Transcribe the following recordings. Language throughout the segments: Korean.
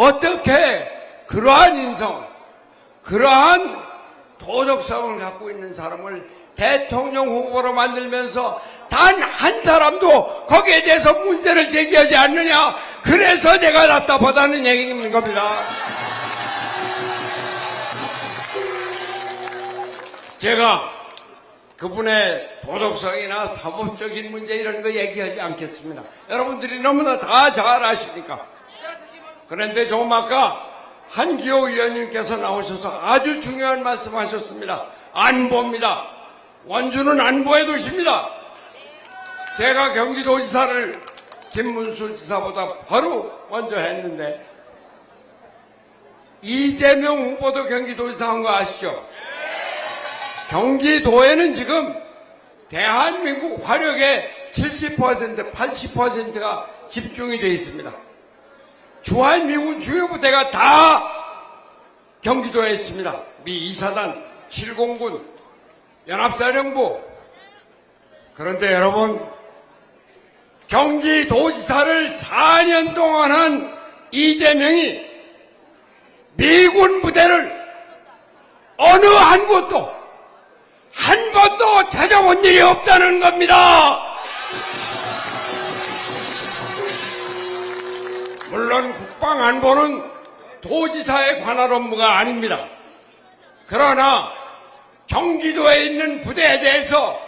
어떻게 그러한 인성, 그러한 도덕성을 갖고 있는 사람을 대통령 후보로 만들면서 단 한 사람도 거기에 대해서 문제를 제기하지 않느냐. 그래서 내가 답답하다는 얘기인 겁니다. 제가 그분의 도덕성이나 사법적인 문제 이런 거 얘기하지 않겠습니다. 여러분들이 너무나 다 잘 아시니까. 그런데 조금 아까 한기호 의원님께서 나오셔서 아주 중요한 말씀 하셨습니다. 안보입니다. 원주는 안보의 도시입니다. 제가 경기도지사를 김문수 지사보다 바로 먼저 했는데 이재명 후보도 경기도지사 한 거 아시죠? 경기도에는 지금 대한민국 화력의 70%, 80%가 집중이 되어 있습니다. 주한미군 주요 부대가 다 경기도에 있습니다. 미 2사단, 7공군, 연합사령부. 그런데 여러분, 경기도지사를 4년 동안 한 이재명이 미군 부대를 어느 한 곳도 한 번도 찾아본 일이 없다는 겁니다. 물론 국방안보는 도지사의 관할 업무가 아닙니다. 그러나 경기도에 있는 부대에 대해서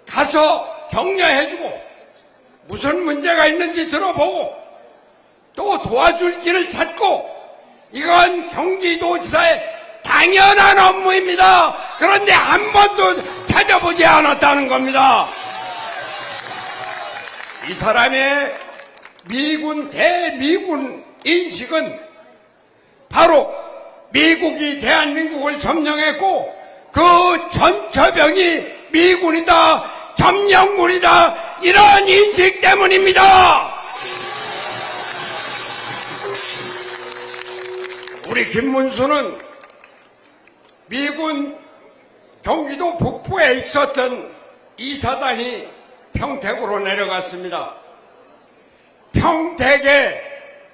가서 격려해주고 무슨 문제가 있는지 들어보고 또 도와줄 길을 찾고 이건 경기도지사의 당연한 업무입니다. 그런데 한 번도 찾아보지 않았다는 겁니다. 이 사람의 미군 대미군 인식은 바로 미국이 대한민국을 점령했고 그 전처병이 미군이다, 점령군이다, 이런 인식 때문입니다. 우리 김문수는 미군 경기도 북부에 있었던 2사단이 평택으로 내려갔습니다. 평택에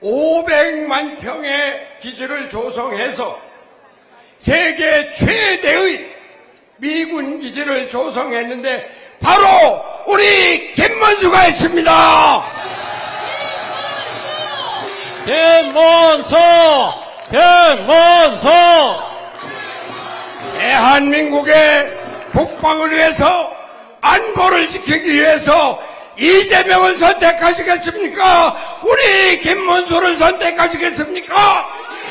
500만 평의 기지를 조성해서 세계 최대의 미군 기지를 조성했는데 바로 우리 김문수가 했습니다. 김문수! 김문수! 대한민국의 국방을 위해서 안보를 지키기 위해서 이재명을 선택하시겠습니까? 우리 김문수를 선택하시겠습니까?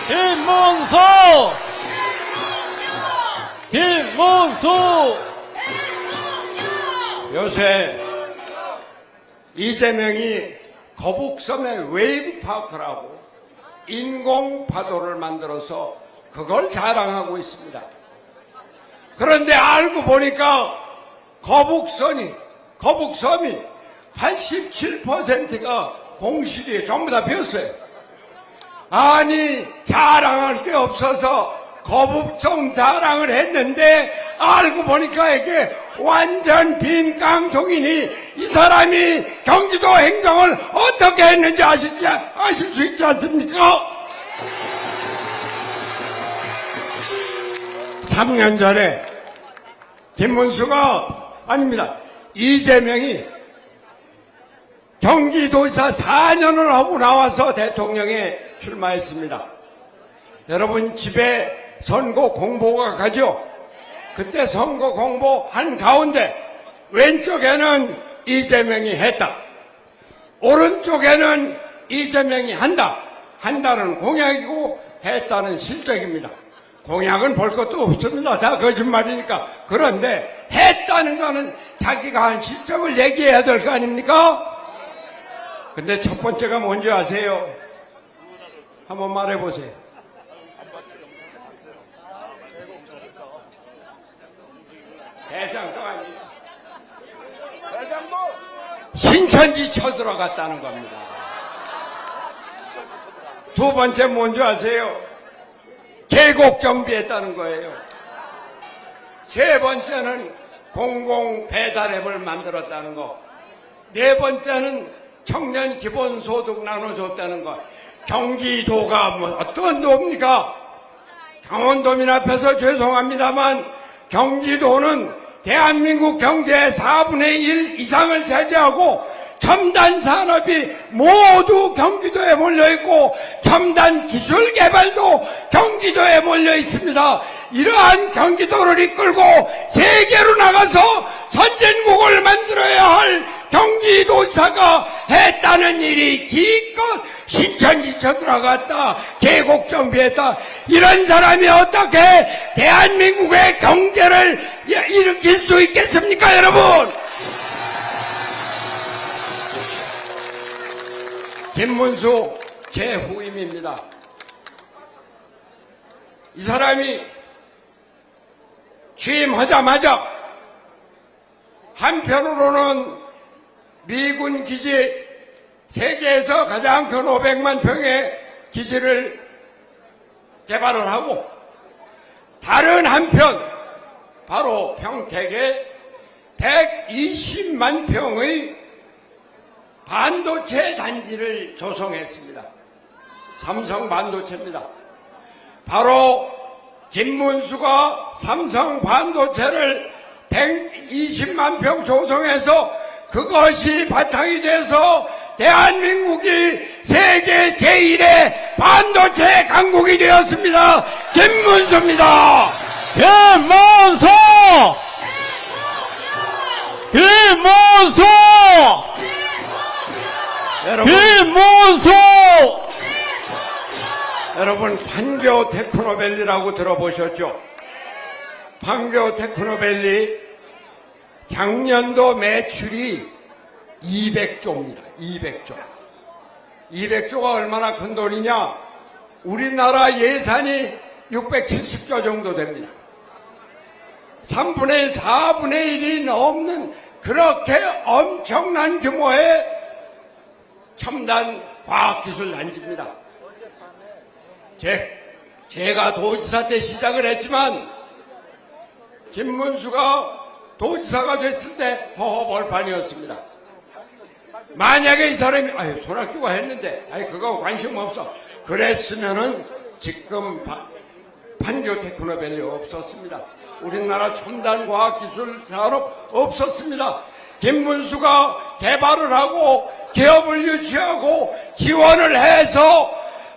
김문수! 김문수! 요새 이재명이 거북섬에 웨이브파크라고 인공파도를 만들어서 그걸 자랑하고 있습니다. 그런데 알고 보니까 거북섬이 87%가 공실이에요. 전부 다 비었어요. 아니 자랑할 게 없어서 거북섬 자랑을 했는데 알고 보니까 이게 완전 빈 깡통이니 이 사람이 경기도 행정을 어떻게 했는지 아실 수 있지 않습니까? 3년 전에 김문수가 아닙니다. 이재명이 경기도지사 4년을 하고 나와서 대통령에 출마했습니다. 여러분 집에 선거 공보가 가죠. 그때 선거 공보 한가운데 왼쪽에는 이재명이 했다, 오른쪽에는 이재명이 한다는 공약이고 했다는 실적입니다. 공약은 볼 것도 없습니다. 다 거짓말이니까. 그런데 했다는 거는 자기가 한 실적을 얘기해야 될 거 아닙니까? 근데 첫 번째가 뭔지 아세요? 한번 말해보세요. 대장도 아니에요. 신천지 쳐들어갔다는 겁니다. 두 번째 뭔지 아세요? 계곡 정비했다는 거예요. 세 번째는 공공 배달앱을 만들었다는 거. 네 번째는 청년 기본소득 나눠줬다는 거. 경기도가 뭐 어떤 도입니까? 강원도민 앞에서 죄송합니다만 경기도는 대한민국 경제의 4분의 1 이상을 차지하고 첨단 산업이 모두 경기도에 몰려있고 첨단 기술 개발도 경기도에 몰려 있습니다. 이러한 경기도를 이끌고 세계로 나가서 선진국을 만들어야 할 경기도지사가 했다는 일이 기껏 신천지쳐 들어갔다 계곡 정비했다. 이런 사람이 어떻게 대한민국의 경제를 일으킬 수 있겠습니까, 여러분? 김문수 제 후임입니다. 이 사람이 취임하자마자 한편으로는 미군 기지, 세계에서 가장 큰 500만 평의 기지를 개발을 하고, 다른 한편 바로 평택에 120만 평의 반도체 단지를 조성했습니다. 삼성 반도체입니다. 바로 김문수가 삼성 반도체를 120만 평 조성해서 그것이 바탕이 돼서 대한민국이 세계 제1의 반도체 강국이 되었습니다. 김문수입니다. 김문수! 김문수! 김문수! 여러분 판교 테크노밸리라고 들어보셨죠? 판교 테크노밸리 작년도 매출이 200조입니다. 200조. 200조가 얼마나 큰 돈이냐? 우리나라 예산이 670조 정도 됩니다. 3분의 1, 4분의 1이 넘는 그렇게 엄청난 규모의 첨단 과학기술 단지입니다. 제가 도지사 때 시작을 했지만 김문수가 도지사가 됐을 때 허허벌판이었습니다. 만약에 이 사람이 손학규가 했는데 그거 관심 없어 그랬으면은 지금 판교 테크노밸리 없었습니다. 우리나라 첨단 과학기술 산업 없었습니다. 김문수가 개발을 하고 기업을 유치하고 지원을 해서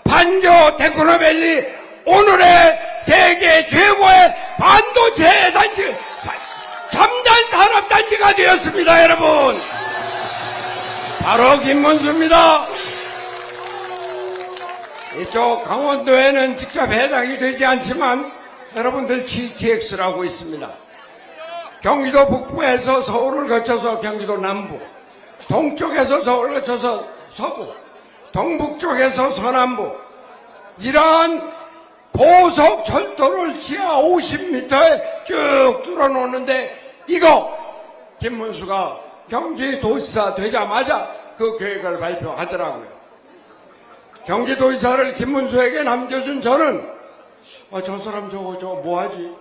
판교 테크노밸리 오늘의 세계 최고의 반도체 단지, 첨단 산업 단지가 되었습니다, 여러분. 바로 김문수입니다. 이쪽 강원도에는 직접 해당이 되지 않지만 여러분들 GTX라고 있습니다. 경기도 북부에서 서울을 거쳐서 경기도 남부, 동쪽에서 서울을 거쳐서 서부, 동북쪽에서 서남부, 이러한 고속철도를 지하 50m에 쭉 뚫어놓는데 이거 김문수가 경기도지사 되자마자 그 계획을 발표하더라고요. 경기도지사를 김문수에게 남겨준 저는 저 사람 저거 뭐하지?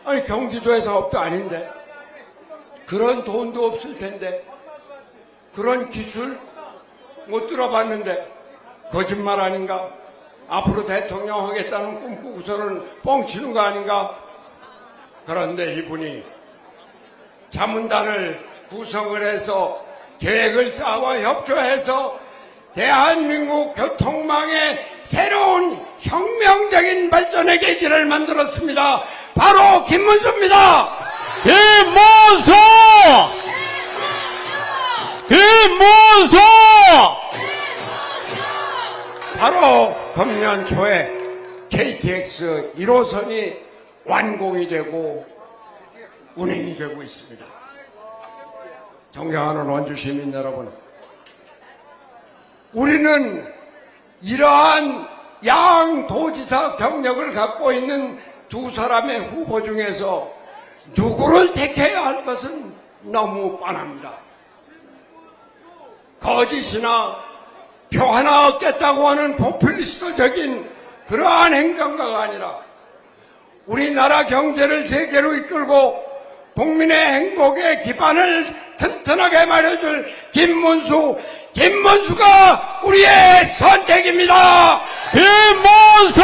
아니 경기도의 사업도 아닌데 그런 돈도 없을 텐데 그런 기술 못 들어봤는데 거짓말 아닌가? 앞으로 대통령 하겠다는 꿈꾸고서는 뻥치는 거 아닌가? 그런데 이분이 자문단을 구성을 해서 계획을 짜고 협조해서 대한민국 교통망의 새로운 혁명적인 발전의 계기를 만들었습니다. 바로 김문수입니다. 김문수! 김문수! 바로 금년 초에 KTX 1호선이 완공이 되고 운행이 되고 있습니다. 존경하는 원주 시민 여러분, 우리는 이러한 양도지사 경력을 갖고 있는 두 사람의 후보 중에서 누구를 택해야 할 것은 너무 뻔합니다. 거짓이나 표 하나 얻겠다고 하는 포퓰리스트적인 그러한 행정가가 아니라 우리나라 경제를 세계로 이끌고 국민의 행복의 기반을 튼튼하게 마련해줄 김문수 김문수가 우리의 선택입니다. 김문수!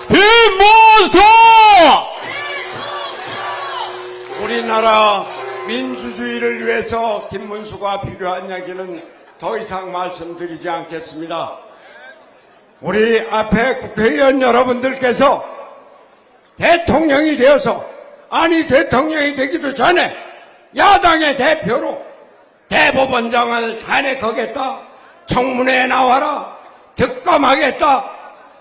김문수! 우리나라 민주주의를 위해서 김문수가 필요한 이야기는 더 이상 말씀드리지 않겠습니다. 우리 앞에 국회의원 여러분들께서 대통령이 되어서, 아니 대통령이 되기도 전에 야당의 대표로 대법원장을 탄핵하겠다, 청문회에 나와라, 특검하겠다,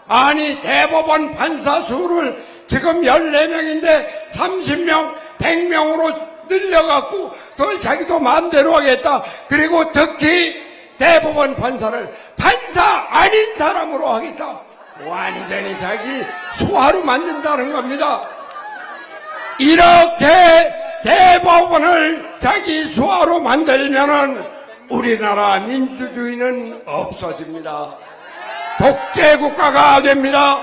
아니 대법원 판사 수를 지금 14명인데 30명, 100명으로 늘려갖고 그걸 자기도 마음대로 하겠다. 그리고 특히 대법원 판사를 판사 아닌 사람으로 하겠다. 완전히 자기 수하로 만든다는 겁니다. 이렇게 대법원을 자기 수하로 만들면은 우리나라 민주주의는 없어집니다. 독재국가가 됩니다.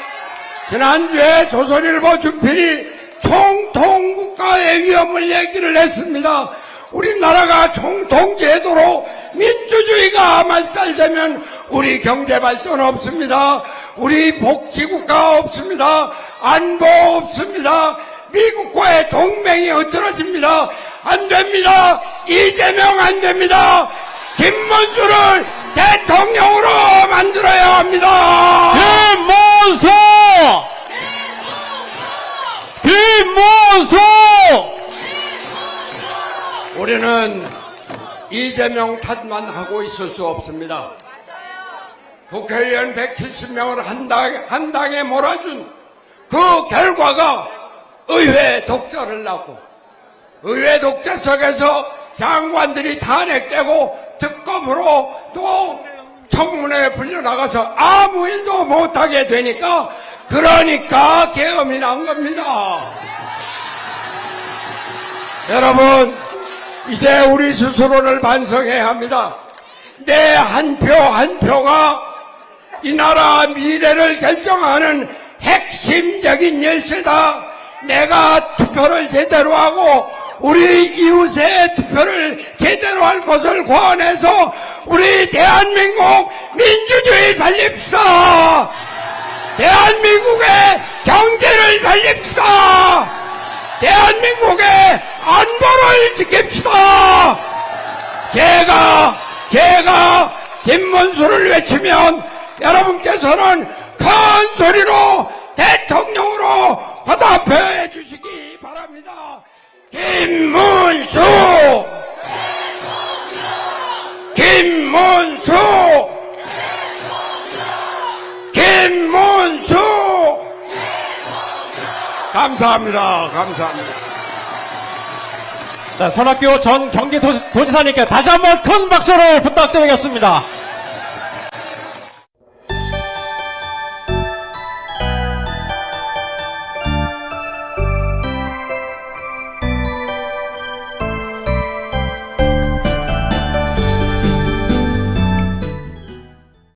지난주에 조선일보 주필이 총통국가의 위험을 얘기를 했습니다. 우리나라가 총통제도로 민주주의가 말살되면 우리 경제발전 없습니다. 우리 복지국가 없습니다. 안보 없습니다. 미국과의 동맹이 흐트러집니다. 안 됩니다. 이재명 안 됩니다. 김문수를 대통령으로 만들어야 합니다. 김문수! 김문수! 우리는 이재명 탓만 하고 있을 수 없습니다. 국회의원 170명을 한 당에 몰아준 그 결과가 의회 독재를 낳고, 의회 독재 속에서 장관들이 탄핵되고 특검으로 또 청문회에 불려나가서 아무 일도 못하게 되니까, 그러니까 계엄이 난 겁니다. 여러분, 이제 우리 스스로를 반성해야 합니다. 내 한 표 한 표가 이 나라 미래를 결정하는 핵심적인 열쇠다. 내가 투표를 제대로 하고 우리 이웃의 투표를 제대로 할 것을 고안해서 우리 대한민국 민주주의 살립시다. 대한민국의 경제를 살립시다. 대한민국의 안보를 지킵시다. 제가 김문수를 외치면 여러분께서는 큰 소리로 대통령으로 화답해 주시기 바랍니다. 김문수! 김문수! 김문수! 감사합니다. 감사합니다. 자, 손학규 전 경기도지사님께 다시 한번 큰 박수를 부탁드리겠습니다.